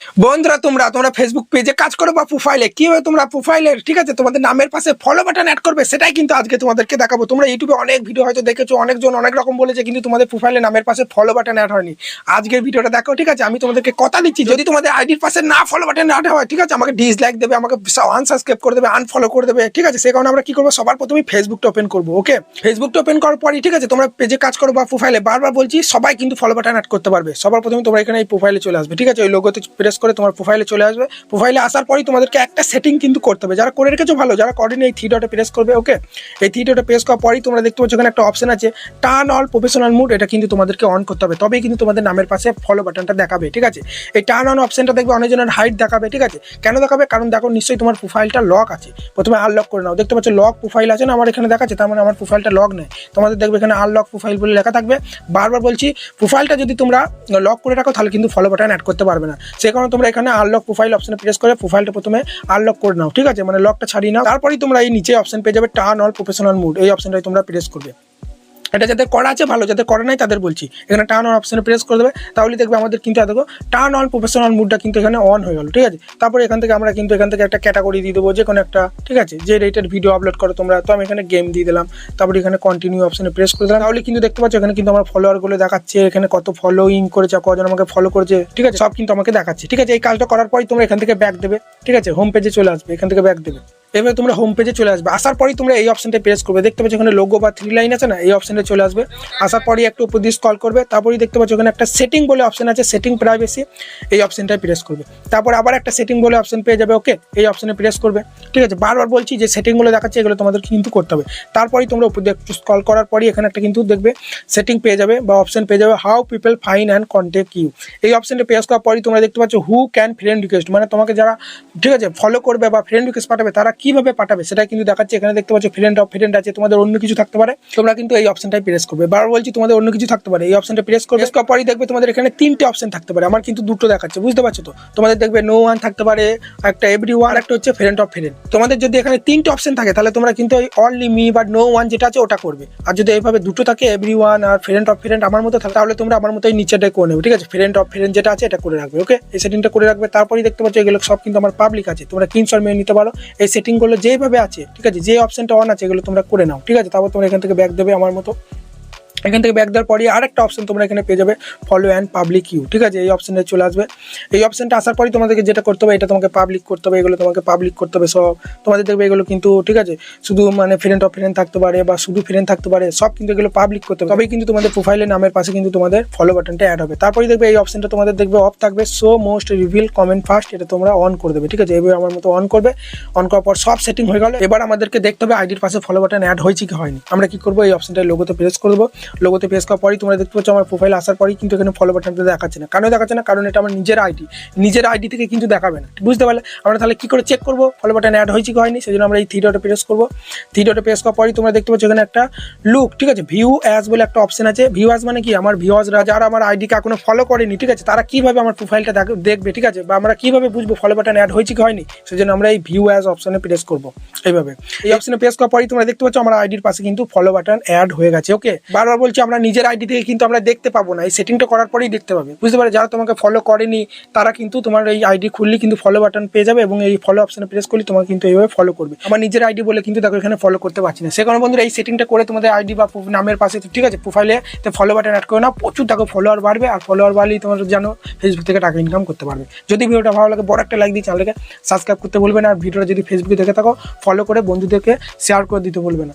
বন্ধুরা তোমরা তোমরা ফেসবুক পেজে কাজ করো বা প্রোফাইলে কিভাবে তোমরা প্রোফাইলের ঠিক আছে তোমাদের নামের পাশে ফলো বাটন অ্যাড করবে সেটাই কিন্তু আজকে তোমাদেরকে দেখাবো। তোমরা ইউটিউবে অনেক ভিডিও হয়তো দেখেছো, অনেকজন অনেক রকম বলেছে, কিন্তু তোমাদের প্রোফাইলে নামের পাশে ফলো বাটন অ্যাড হয়নি। আজকের ভিডিওটা দেখো, ঠিক আছে? আমি তোমাদেরকে কথা দিচ্ছি, যদি তোমাদের আইডির পাশে না ফলো বাটন অ্যাড হয়, ঠিক আছে, আমাকে ডিসলাইক দেবে, আমাকে আনসাবস্ক্রাইব করে দেবে, আনফলো করে দেবে, ঠিক আছে? সেই কারণে আমরা কি করবো, সবার প্রথমে ফেসবুকটা ওপেন করবো। ওকে, ফেসবুকটা ওপেন করার পরই ঠিক আছে তোমরা পেজে কাজ করো বা প্রোফাইলে, বারবার বলছি সবাই কিন্তু ফলো বাটন অ্যাড করতে পারবে। সবার প্রথমে তোমরা এখানে এই প্রোফাইলে চলে আসবে, ঠিক আছে? ওই লোগোতে প্রেস করে তোমার প্রোফাইলে চলে আসবে। প্রোফাইলে আসার পরই তোমাদেরকে একটা সেটিং কিন্তু করতে হবে, যারা করে রেখেছো ভালো, যারা করেনি এই থ্রি ডটে প্রেস করবে। ওকে, এই থ্রি ডটে প্রেস করার পরই তোমরা দেখতে পাচ্ছ এখানে একটা অপশন আছে টার্ন অল প্রফেশনাল মুড, এটা কিন্তু তোমাদেরকে অন করতে হবে, তবেই কিন্তু তোমাদের নামের পাশে ফলো বাটনটা দেখাবে, ঠিক আছে? এই টার্ন অন অপশনটা দেখবে অনেকজনের হাইট দেখাবে, ঠিক আছে? কেন দেখাবে? কারণ দেখো নিশ্চয়ই তোমার প্রোফাইলটা লক আছে, প্রথমে আনলক করে নাও। দেখতে পাচ্ছ লক প্রোফাইল আছে না, আমার এখানে দেখাচ্ছে, তার মানে আমার প্রোফাইলটা লক নেই। তোমাদের দেখবে এখানে আনলক প্রোফাইল বলে লেখা থাকবে। বারবার বলছি, প্রোফাইলটা যদি তোমরা লক করে রাখো তাহলে কিন্তু ফলো বাটন অ্যাড করতে পারবে না। সেই কারণে তোমরা এখানে আনলক প্রোফাইল অপশনে প্রেস করে প্রোফাইলটা প্রথমে আনলক করে নাও, ঠিক আছে? মানে লকটা ছাড়িয়ে নাও, তারপরেই তোমরা এই নিচে অপশন পেয়ে যাবে টার্ন অল প্রফেশনাল মুড, এই অপশনটাই তোমরা প্রেস করবে। এটা যাদের করা আছে ভালো, যাদের করা নাই তাদের বলছি এখানে টার্ন অন অপশনে প্রেস করে দেবে, তাহলে দেখবে আমাদের কিন্তু দেখো টার্ন অন প্রফেশনাল মুডটা কিন্তু এখানে অন হয়ে গেল, ঠিক আছে? তারপরে এখান থেকে আমরা কিন্তু এখান থেকে একটা ক্যাটাগরি দিয়ে দেবো, যে কোনো একটা, ঠিক আছে? যে রেটেড ভিডিও আপলোড করো তোমরা, তো আমি এখানে গেম দিয়ে দিলাম। তারপরে এখানে কন্টিনিউ অপশনে প্রেস করে দিলাম, তাহলে কিন্তু দেখতে পাচ্ছ এখানে কিন্তু আমার ফলোয়ারগুলো দেখাচ্ছে, এখানে কত ফলোইং করেছে, কজন আমাকে ফলো করেছে, ঠিক আছে? সব কিন্তু আমাকে দেখাচ্ছে, ঠিক আছে? এই কাজটা করার পরই তোমরা এখান থেকে ব্যাক দেবে, ঠিক আছে? হোম পেজে চলে আসবে, এখান থেকে ব্যাক দেবে। এবার তোমরা হোম পেজে চলে আসবে, আসার পরই তোমরা এই অপশনটা প্রেস করবে। দেখতে পাচ্ছ এখানে লোগো বা থ্রি লাইন আছে না, এই অপশনটা চলে আসবে। আসার পরই একটু উপর দিয়ে স্ক্রল করবে, তারপরেই দেখতে পাচ্ছ এখানে একটা সেটিং বলে অপশন আছে, সেটিং প্রাইভেসি, এই অপশনটাই প্রেস করবে। তারপর আবার একটা সেটিং বলে অপশন পেয়ে যাবে। ওকে, এই অপশনে প্রেস করবে, ঠিক আছে? বারবার বলছি যে সেটিংগুলো দেখাচ্ছে এগুলো তোমাদের কিন্তু করতে হবে। তারপরেই তোমরা উপর দিয়ে একটু স্ক্রল করার পরই এখানে একটা কিন্তু দেখবে সেটিং পেয়ে যাবে বা অপশন পেয়ে যাবে, how people find and contact you. এই অপশনটা প্রেস করার পরই তোমরা দেখতে পাচ্ছ হু ক্যান ফ্রেন্ড রিকোয়েস্ট, মানে তোমাকে যারা, ঠিক আছে, ফলো করবে বা ফ্রেন্ড রিকোয়েস্ট পাঠাবে তারা কিভাবে পাঠাবে সেটা কিন্তু দেখাচ্ছে। এখানে দেখতে পাচ্ছ ফ্রেন্ড অফ ফ্রেন্ড আছে, তোমাদের অন্য কিছু থাকতে পারে, তোমরা কিন্তু এই অপশনটাই প্রেস করবে। বারবার বলছি তোমাদের অন্য কিছু থাকতে পারে, এই অপশনটা প্রেস করবে। প্রেস করার পরই দেখবে তোমাদের এখানে তিনটে অপশন থাকতে পারে, আমার কিন্তু দুটো দেখাচ্ছে, বুঝতে পারছো তো? তোমাদের দেখবে নো ওয়ান থাকতে পারে, একটা এভরি ওয়ান, একটা হচ্ছে ফ্রেন্ড অফ ফ্রেন্ড। তোমাদের যদি এখানে তিনটে অপশন থাকে তাহলে তোমরা কিন্তু ওই অনলি মি বা নো ওয়ান যেটা আছে ওটা করবে। আর যদি এইভাবে দুটো থাকে, এভরি ওয়ান আর ফ্রেন্ড অফ ফ্রেন্ড আমার মতো থাকে, তাহলে তোমরা আমার মতো এই নিচেটাই করে নেবে, ঠিক আছে? ফ্রেন্ড অফ ফ্রেন্ড যেটা আছে এটা করে রাখবে। ওকে, এই সেটিংটা করে রাখবে। তারপরেই দেখতে পাচ্ছ এগুলো সব কিন্তু আমার পাবলিক আছে, তোমরা স্ক্রিনশট মেরে নিতে পারো। এই সেটিংগুলো যেভাবে আছে, ঠিক আছে, যে অপশনটা অন আছে এগুলো তোমরা করে নাও, ঠিক আছে? তারপর তোমরা এখান থেকে ব্যাক দেবে আমার মতো। এখান থেকে ব্যাক দেওয়ার পরই আরেকটা অপশন তোমরা এখানে পেয়ে যাবে, ফলো অ্যান্ড পাবলিক ইউ, ঠিক আছে? এই অপশনটা চলে আসবে। এই অপশনটা আসার পরই তোমাদেরকে যেটা করতে হবে, এটা তোমাকে পাবলিক করতে হবে, এগুলো তোমাকে পাবলিক করতে হবে সব। তোমাদের দেখবে এগুলো কিন্তু, ঠিক আছে, শুধু মানে ফ্রেন্ড অফ ফ্রেন্ড থাকতে পারে বা শুধু ফ্রেন্ড থাকতে পারে, সব কিন্তু এগুলো পাবলিক করতে হবে, তবেই কিন্তু তোমাদের প্রোফাইলের নামের পাশে কিন্তু তোমাদের ফলো বাটনটা অ্যাড হবে। তারপরেই দেখবে এই অপশনটা তোমাদের দেখবে অফ থাকবে, show most reveal comment first, এটা তোমরা অন করে দেবে, ঠিক আছে? এবার আমার মতো অন করবে। অন করার পর সব সেটিং হয়ে গেল। এবার আমাদেরকে দেখতে হবে আইডির পাশে ফলো বাটন অ্যাড হয়েছে কি হয়নি। আমরা কি করবো, এই অপশনটা লোগোতে প্রেস করে দেবো। লোগোতে প্রেস করার পরই তোমরা দেখতে পাচ্ছ আমার প্রোফাইল আসার পরই কিন্তু এখানে ফলো বাটনটা দেখাচ্ছে না। কেন দেখাচ্ছে না? কারণ এটা আমার নিজের আইডি থেকে কিন্তু দেখাবে না, বুঝতে পারলে? আমরা তাহলে কি করে চেক করবো ফলো বাটন অ্যাড হয়েছে কি হয়নি? সেজন্য আমরা এই থ্রি ডটে প্রেস করবো। থ্রি ডটে প্রেস করার পরই তোমরা দেখতে পাচ্ছ এখানে একটা লুক, ঠিক আছে, ভিউ অ্যাজ বলে একটা অপশন আছে। ভিউ অ্যাজ মানে কি, আমার ভিউয়ার্সরা যারা আমার আইডিকে এখনো ফলো করেনি, ঠিক আছে, তারা কিভাবে আমার প্রোফাইলটা দেখবে, ঠিক আছে, বা আমরা কিভাবে বুঝবো ফলো বাটন অ্যাড হয়েছে কি হয়নি? সেজন্য আমরা এই ভিউ অ্যাজ অপশনে প্রেস করবো এইভাবে। এই অপশনে প্রেস করার পরই তোমরা দেখতে পাচ্ছ আমার আইডির পাশে কিন্তু ফলো বাটন অ্যাড হয়ে গেছে। ওকে, বারবার বলছি আমরা নিজের আইডি থেকে কিন্তু আমরা দেখতে পাবো না, এই সেটিংটা করার পরেই দেখতে পাবে, বুঝতে পারে? যারা তোমাকে ফলো করেনি তারা কিন্তু তোমার এই আইডি খুললে কিন্তু ফলো বাটন পেয়ে যাবে এবং এই ফলো অপশনে প্রেস করলে তোমাকে কিন্তু এইভাবে ফলো করবে। আমার নিজের আইডি বলে কিন্তু দেখো এখানে ফলো করতে পারছি না। সে কারণে বন্ধুরা এই সেটিংটা করে তোমাদের আইডি বা নামের পাশে, ঠিক আছে, প্রোফাইলে ফলো বাটন অ্যাড করে না, প্রচুর দেখো ফলোয়ার বাড়বে, আর ফলোয়ার বাড়লেই তোমরা জানো ফেসবুক থেকে টাকা ইনকাম করতে পারবে। যদি ভিডিওটা ভালো লাগে বড় একটা লাইক দিয়ে চ্যানেলকে সাবস্ক্রাইব করতে বলবে না, আর ভিডিওটা যদি ফেসবুকে দেখে থাকো ফলো করে বন্ধুদেরকে শেয়ার করে দিতে বলবে না।